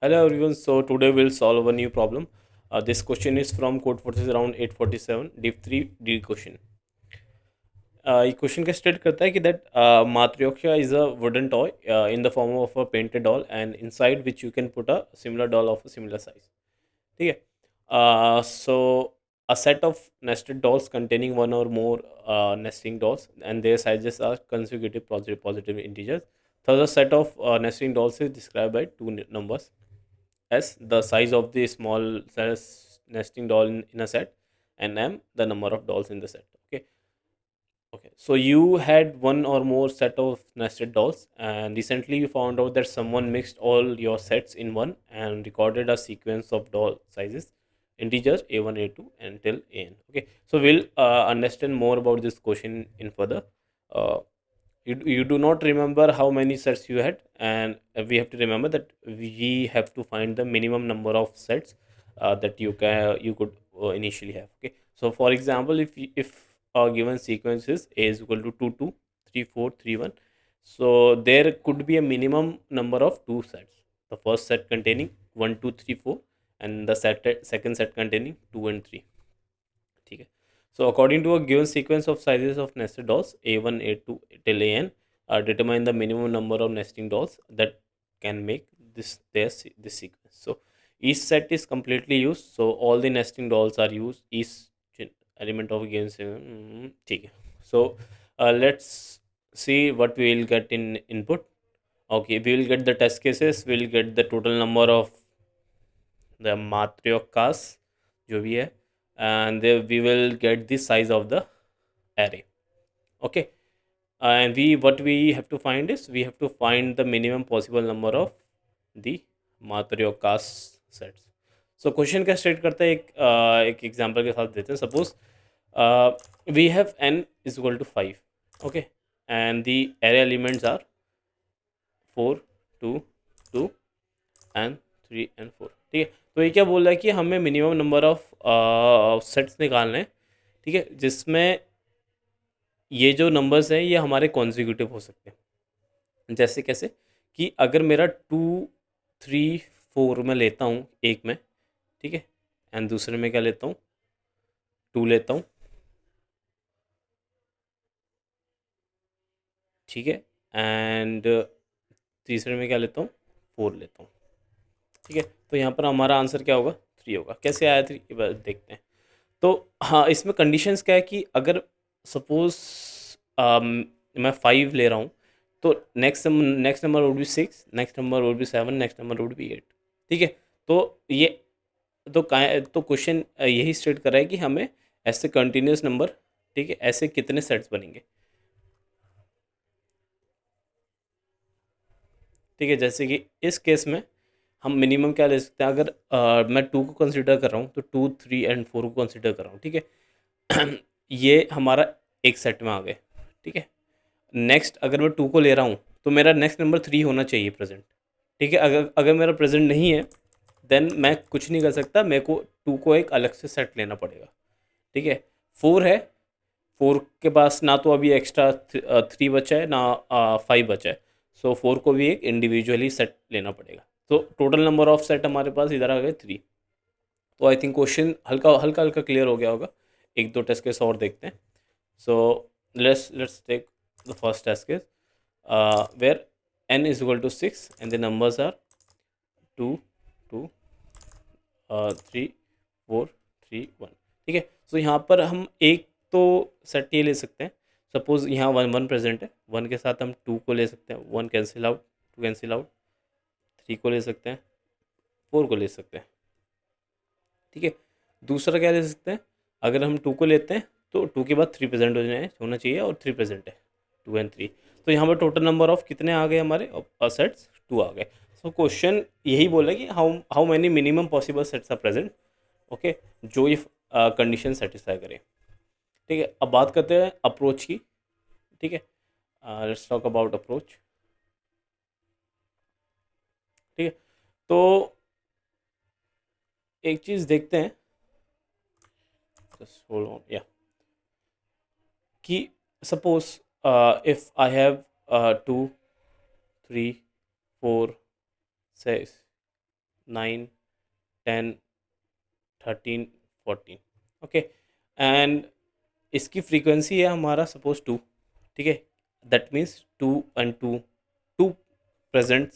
Hello everyone. So today we'll solve a new problem. This question is from code forces around 847 div 3 d question. ये question का state करता है कि that matryoshka is a wooden toy in the form of a painted doll and inside which you can put a similar doll of a similar size. ठीक है. So a set of nested dolls containing one or more nesting dolls and their sizes are consecutive positive integers. Thus, a set of nesting dolls is described by two numbers s the size of the small size nesting doll in a set, and m the number of dolls in the set. Okay, so you had one or more set of nested dolls, and recently you found out that someone mixed all your sets in one and recorded a sequence of doll sizes, integers a1, a2, until an. Okay, so we'll understand more about this question in further. Uh, you do not remember how many sets you had, and we have to remember that we have to find the minimum number of sets that you could initially have. Okay, so for example, if a given sequence is a is equal to 2 2 3 4 3 1, so there could be a minimum number of two sets, the first set containing 1 2 3 4, and the second set containing 2 and 3. ठीक है. So according to a given sequence of sizes of nested dolls a1 a2 till an, determine the minimum number of nesting dolls that can make this sequence. So each set is completely used, so all the nesting dolls are used, each element of a given sequence. ठीक है. So let's see what we will get in input. Okay, we will get the test cases, we will get the total number of the matryokas जो भी है, and we will get the size of the array. Okay, and we what we have to find is we have to find the minimum possible number of the matryokas sets. So question क्या state करता है, एक example के साथ देते हैं. Suppose we have n is equal to 5. Okay, and the array elements are 4 2 2 and 3 and 4. ठीक है, तो ये क्या बोल रहा है कि हमें मिनिमम नंबर ऑफ सेट्स निकालने हैं. ठीक है, जिसमें ये जो नंबर्स हैं ये हमारे कॉन्जिक्यूटिव हो सकते हैं. जैसे कैसे कि अगर मेरा 2 3 4 में लेता हूँ एक में. ठीक है, एंड दूसरे में क्या लेता हूँ, 2 लेता हूँ. ठीक है, एंड तीसरे में क्या लेता हूँ, 4 लेता हूँ. ठीक है, तो यहाँ पर हमारा आंसर क्या होगा, 3 होगा. कैसे आया 3 देखते हैं. तो हाँ, इसमें कंडीशंस क्या है कि अगर सपोज मैं 5 ले रहा हूँ, तो next number would be 6, next number would be 7, next number would be 8. ठीक है, तो ये तो क्वेश्चन यही स्टेट कर रहा है कि हमें ऐसे कंटिन्यूस नंबर, ठीक है, ऐसे कितने सेट्स बनेंगे. ठीक है, जैसे कि इस केस में हम मिनिमम क्या ले सकते हैं. अगर मैं 2 को कंसिडर कर रहा हूँ तो 2 3 एंड 4 को कंसिडर कर रहा हूँ. ठीक है, ये हमारा एक सेट में आ गए. ठीक है, नेक्स्ट अगर मैं 2 को ले रहा हूँ तो मेरा नेक्स्ट नंबर 3 होना चाहिए प्रेजेंट. ठीक है, अगर अगर मेरा प्रेजेंट नहीं है देन मैं कुछ नहीं कर सकता, मेरे को 2 को एक अलग से सेट लेना पड़ेगा. ठीक है, 4 है, 4 के पास ना तो अभी एक्स्ट्रा 3 बचा है ना 5 बचा है. सो 4 को भी एक इंडिविजुअली सेट लेना पड़ेगा. तो टोटल नंबर ऑफ सेट हमारे पास इधर आ गए 3. तो आई थिंक क्वेश्चन हल्का हल्का हल्का क्लियर हो गया होगा. एक दो टेस्ट केस और देखते हैं. सो let's take the first test case where n is equal to 6 and the numbers are 2 2 3 4 3 1. ठीक है, तो यहाँ पर हम एक तो सेट ये ले सकते हैं. सपोज यहाँ 1 1 प्रेजेंट है, 1 के साथ हम 2 को ले सकते हैं, 1 कैंसिल आउट, 2 कैंसिल आउट, 3 को ले सकते हैं, 4 को ले सकते हैं. ठीक है, दूसरा क्या ले सकते हैं, अगर हम 2 को लेते हैं तो 2 के बाद 3 प्रेजेंट होना चाहिए और 3 प्रेजेंट है, 2 एंड 3. तो यहाँ पर टोटल नंबर ऑफ कितने आ गए हमारे सेट्स, 2 आ गए. सो क्वेश्चन यही बोला कि how how many minimum possible sets are present. Okay, जो ये कंडीशन सेटिस्फाई करें. ठीक है, अब बात करते हैं अप्रोच की. ठीक है, लेट्स टॉक अबाउट अप्रोच. ठीक है, तो एक चीज़ देखते हैं, जस्ट होल्ड ऑन, या कि suppose if I have 2 3 4 6 9, 10, 13, 14. Okay, and इसकी फ्रीक्वेंसी है हमारा सपोज 2. ठीक है, that means 2 and 2, 2 present,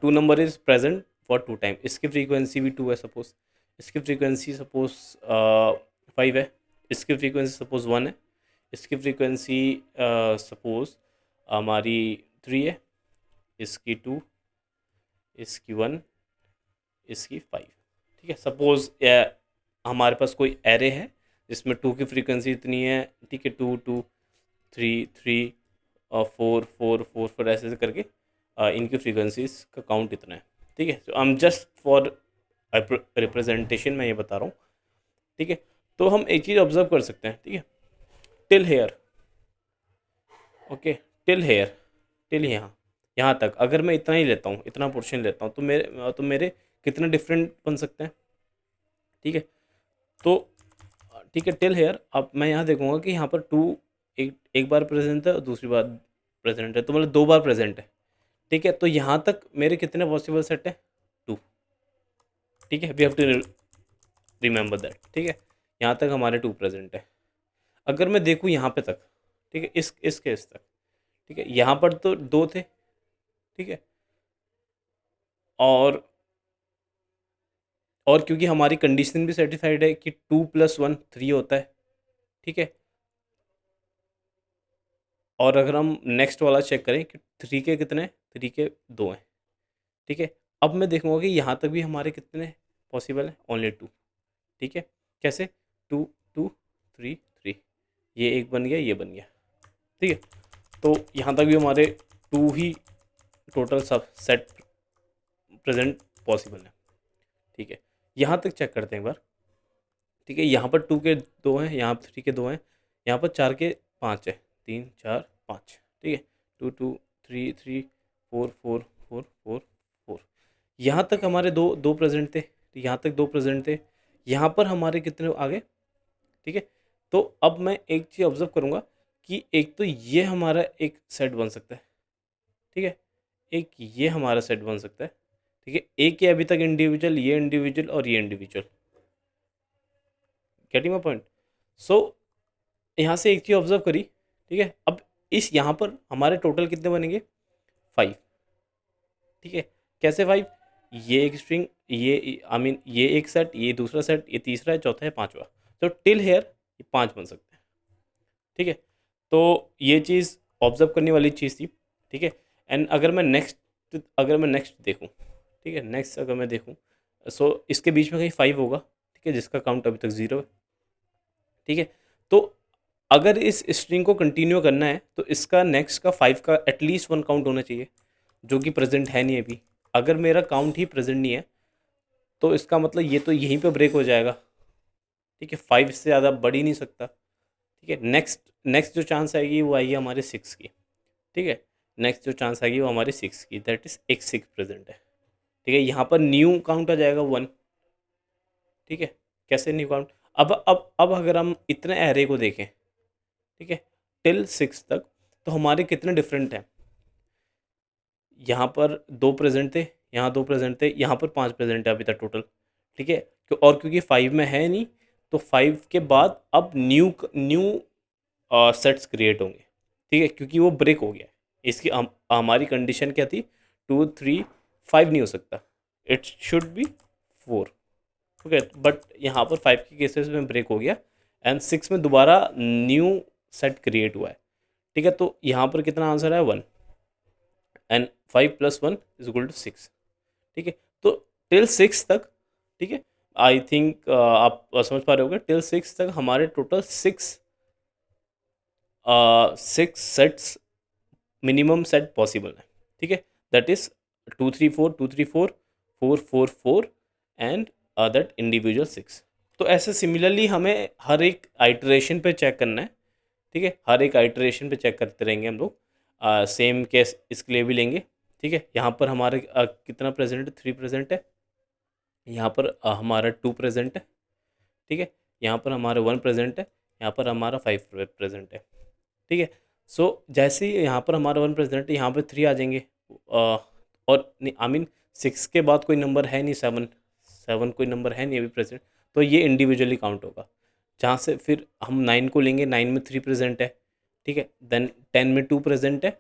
2 number is present for 2 time. इसकी फ्रीक्वेंसी भी 2 है सपोज. इसकी फ्रीक्वेंसी सपोज 5 है. इसकी फ्रीक्वेंसी सपोज 1 है. इसकी फ्रीक्वेंसी सपोज हमारी 3 है. इसकी 2, इसकी 1, इसकी 5. ठीक है, सपोज हमारे पास कोई एरे है जिसमें 2 की फ्रीक्वेंसी इतनी है. ठीक है, 2 2 3 3 और 4 4 4 4 ऐसे ऐसे करके इनकी फ्रीक्वेंसीज का काउंट इतना है. ठीक है, तो I am just for representation मैं ये बता रहा हूँ. ठीक है, तो हम एक चीज़ ऑब्जर्व कर सकते हैं. ठीक है, till hair. Okay, till here, till यहाँ तक अगर मैं इतना ही लेता हूँ, इतना पोर्शन लेता हूँ, तो मेरे कितने डिफरेंट बन सकते हैं. ठीक है, तो ठीक है, टिल हेयर. अब मैं यहाँ देखूंगा कि यहाँ पर 2 एक बार प्रेजेंट है और दूसरी बार प्रेजेंट है, तो मतलब 2 बार प्रेजेंट है. ठीक है, तो यहाँ तक मेरे कितने पॉसिबल सेट है, 2. ठीक है, we have to remember that. ठीक है, यहाँ तक हमारे 2 प्रेजेंट है. अगर मैं देखूँ यहाँ पे तक, ठीक है, इस केस तक, ठीक है, यहाँ पर तो 2 थे. ठीक है, और क्योंकि हमारी कंडीशन भी सेटिस्फाइड है कि 2 + 1 3 होता है. ठीक है, और अगर हम नेक्स्ट वाला चेक करें कि 3 के कितने, 3 के 2 हैं. ठीक है, अब मैं देखूंगा कि यहाँ तक भी हमारे कितने पॉसिबल हैं, ओनली 2. ठीक है, कैसे, 2 2 3 3, ये एक बन गया, ये बन गया. ठीक है, तो यहाँ तक भी हमारे 2 ही टोटल सब सेट प्रेजेंट पॉसिबल है. ठीक है, यहाँ तक चेक करते हैं एक बार. ठीक है, यहाँ पर 2 के 2 हैं, यहाँ पर 3 के 2 हैं, यहाँ पर 4 के 5 है, 3 4 5. ठीक है, 2 2 3 3 4 4 4 4 4. यहाँ तक हमारे दो दो प्रेजेंट थे, तो यहाँ तक 2 प्रेजेंट थे. यहाँ पर हमारे कितने आ गए. ठीक है, तो अब मैं एक चीज़ ऑब्जर्व करूँगा कि एक तो ये हमारा एक सेट बन सकता है. ठीक है, एक ये हमारा सेट बन सकता है. ठीक है, एक ये अभी तक इंडिविजुअल, ये इंडिविजुअल और ये individual. Getting my point. So यहाँ से एक चीज़ ऑब्जर्व करी. ठीक है, अब इस यहाँ पर हमारे टोटल कितने बनेंगे, 5. ठीक है, कैसे 5, ये एक स्ट्रिंग, ये आई मीन ये एक सेट, ये दूसरा सेट, ये तीसरा है, चौथा है, पांचवा. तो टिल हेयर ये 5 बन सकते हैं. ठीक है, तो ये चीज़ ऑब्जर्व करने वाली चीज़ थी. ठीक है, एंड अगर मैं नेक्स्ट देखूँ, ठीक है, नेक्स्ट अगर मैं देखूँ, सो इसके बीच में कहीं 5 होगा. ठीक है, जिसका काउंट अभी तक 0 है. ठीक है, तो अगर इस स्ट्रिंग को कंटिन्यू करना है तो इसका नेक्स्ट का 5 का एटलीस्ट 1 काउंट होना चाहिए, जो कि प्रेजेंट है नहीं अभी. अगर मेरा काउंट ही प्रेजेंट नहीं है तो इसका मतलब ये तो यहीं पे ब्रेक हो जाएगा. ठीक है, 5 से ज़्यादा बढ़ ही नहीं सकता. ठीक है, नेक्स्ट नेक्स्ट जो चांस आएगी वो आएगी हमारे 6 की. ठीक है, नेक्स्ट जो चांस आएगी वो हमारी 6 की, दैट इज एक 6 प्रेजेंट है. ठीक है, यहाँ पर न्यू काउंट आ जाएगा 1. ठीक है, कैसे न्यू काउंट, अब अगर हम इतने एरे को देखें, ठीक है, टिल 6 तक, तो हमारे कितने डिफरेंट हैं. यहाँ पर 2 प्रेजेंट थे, यहाँ 2 प्रेजेंट थे, यहाँ पर 5 प्रेजेंट है अभी तक टोटल. ठीक है, और क्योंकि 5 में है नहीं, तो 5 के बाद अब न्यू न्यू सेट्स क्रिएट होंगे. ठीक है, क्योंकि वो ब्रेक हो गया है. इसकी हमारी कंडीशन क्या थी, 2 3 5 नहीं हो सकता, it should be 4. Okay, but यहाँ पर 5 के केसेस में ब्रेक हो गया एंड 6 में दोबारा न्यू सेट क्रिएट हुआ है. ठीक है, तो यहाँ पर कितना आंसर है, 1. And 5 + 1 is equal to 6. ठीक है, तो टिल 6 तक, ठीक है, आई थिंक आप समझ पा रहे होगे, टिल 6 तक हमारे total 6 sets minimum set possible है. ठीक है, that is 2 3 4 2 3 4 4 4 4 and that individual 6. तो ऐसे सिमिलरली हमें हर एक आइटरेशन पे चेक करना है. ठीक है, हर एक आइटरेशन पे चेक करते रहेंगे हम लोग. सेम केस इसके लिए भी लेंगे. ठीक है, यहाँ पर हमारे कितना प्रेजेंट है, 3 प्रेजेंट है. यहाँ पर हमारा 2 प्रेजेंट है. ठीक है, यहाँ पर हमारा 1 प्रेजेंट है, यहाँ पर हमारा 5 प्रेजेंट है. ठीक है, सो जैसे ही यहाँ पर हमारा 1 प्रेजेंट है, यहाँ पर 3 आ जाएंगे. और आई मीन 6 के बाद कोई नंबर है नहीं, 7 कोई नंबर है नहीं अभी प्रेजेंट, तो ये इंडिविजुअली काउंट होगा। जहाँ से फिर हम 9 को लेंगे, 9 में 3 प्रेजेंट है, ठीक है, देन 10 में 2 प्रेजेंट है,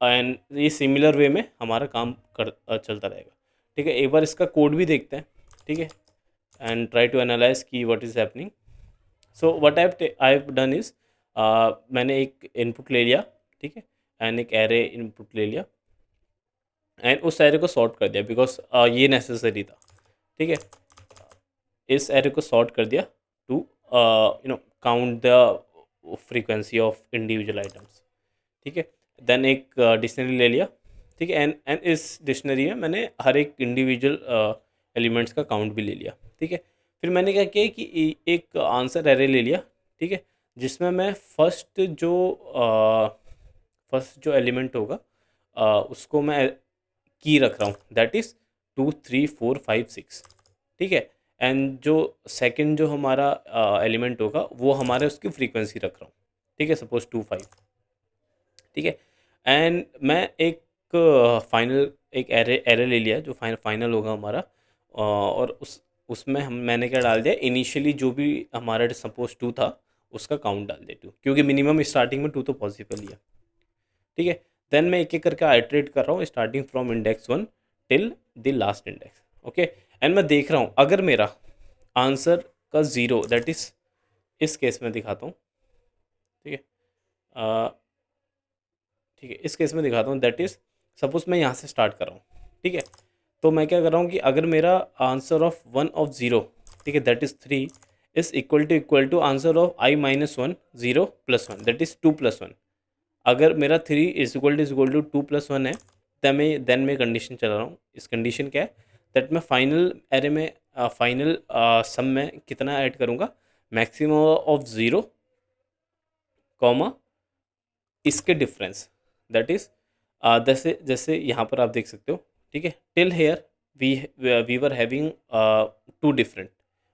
एंड ये सिमिलर वे में हमारा काम चलता रहेगा। ठीक है, एक बार इसका कोड भी देखते हैं, ठीक है, एंड ट्राई टू एनालाइज की what is happening. So what I have done is, मैंने एक इनपुट ले लिया, ठीक है, एंड एक एरे इनपुट ले लिया, एंड उस एरे को सॉर्ट कर दिया बिकॉज ये नेसेसरी था, ठीक है। इस एरे को सॉर्ट कर दिया to count the frequency of individual items, ठीक है। देन एक डिक्शनरी ले लिया, ठीक है, एंड इस डिक्शनरी में मैंने हर एक इंडिविजुअल एलिमेंट्स का काउंट भी ले लिया, ठीक है। फिर मैंने क्या किया कि एक आंसर एरे ले लिया, ठीक है, जिसमें मैं फर्स्ट जो एलिमेंट होगा उसको मैं की रख रहा हूँ, दैट इज़ 2 3 4 5 6, ठीक है, एंड जो सेकंड जो हमारा एलिमेंट होगा वो हमारे उसकी फ्रीक्वेंसी रख रहा हूँ, ठीक है, सपोज 2 5, ठीक है। एंड मैं एक फाइनल एक एरे एरे ले लिया जो फाइनल होगा हमारा, और उसमें मैंने क्या डाल दिया, इनिशियली जो भी हमारा सपोज 2 था उसका काउंट डाल दे 2, क्योंकि मिनिमम स्टार्टिंग में 2 तो पॉसिबल ही है, ठीक है। देन मैं एक एक करके आइटरेट कर रहा हूँ starting from index 1 till the last index, okay. And मैं देख रहा हूँ अगर मेरा आंसर का ज़ीरो, दैट इज़ इस केस में दिखाता हूँ, ठीक है, ठीक है, इस केस में दिखाता हूँ, दैट इज़ सपोज मैं यहाँ से स्टार्ट कर रहा हूँ, ठीक है। तो मैं क्या कर रहा हूँ कि अगर मेरा आंसर ऑफ 1 ऑफ 0, ठीक है, that is 3 is equal to answer of I - 1 0 + 1, that is 2 + 1। अगर मेरा 3 इज़ इक्वल टू 2 + 1 है, देन मैं कंडीशन चला रहा हूँ। इस कंडीशन क्या है, दैट मैं फाइनल एरे में फाइनल सम में कितना ऐड करूँगा, मैक्सिमम ऑफ 0 कॉमा इसके डिफरेंस, दैट इज़ जैसे जैसे यहाँ पर आप देख सकते हो, ठीक है, till here we were having 2 different,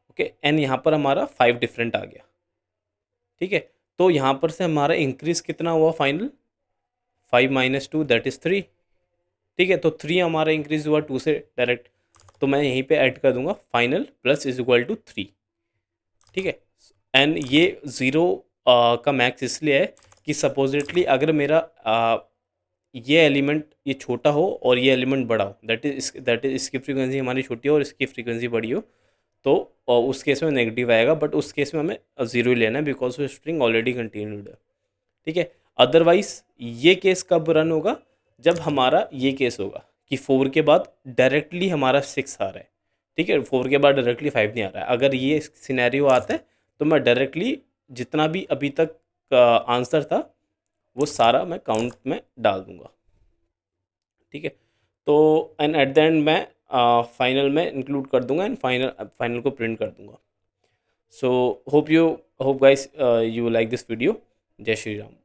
okay, and यहाँ पर हमारा 5 डिफरेंट आ गया, ठीक है। तो यहाँ पर से हमारा इंक्रीज कितना हुआ फाइनल, 5 - 2 दैट इज़ 3, ठीक है। तो 3 हमारा इंक्रीज हुआ 2 से डायरेक्ट, तो मैं यहीं पे ऐड कर दूंगा final plus is equal to 3, ठीक है। एंड ये 0 का मैक्स इसलिए है कि सपोजिटली अगर मेरा ये एलिमेंट ये छोटा हो और ये एलिमेंट बड़ा हो, दैट इज इसकी फ्रीक्वेंसी हमारी छोटी हो और इसकी फ्रीक्वेंसी बड़ी हो, तो उस केस में नेगेटिव आएगा, बट उस केस में हमें 0 ही लेना है बिकॉज वो स्ट्रिंग ऑलरेडी कंटिन्यूड है, ठीक है। अदरवाइज ये केस कब रन होगा, जब हमारा ये केस होगा कि 4 के बाद डायरेक्टली हमारा 6 आ रहा है, ठीक है, 4 के बाद डायरेक्टली 5 नहीं आ रहा है। अगर ये सिनेरियो आता है तो मैं डायरेक्टली जितना भी अभी तक का आंसर था वो सारा मैं काउंट में डाल दूंगा, ठीक है। तो एंड एट द एंड मैं फाइनल में इंक्लूड कर दूंगा एंड फाइनल को प्रिंट कर दूंगा। So hope guys you like this video. जय श्री राम।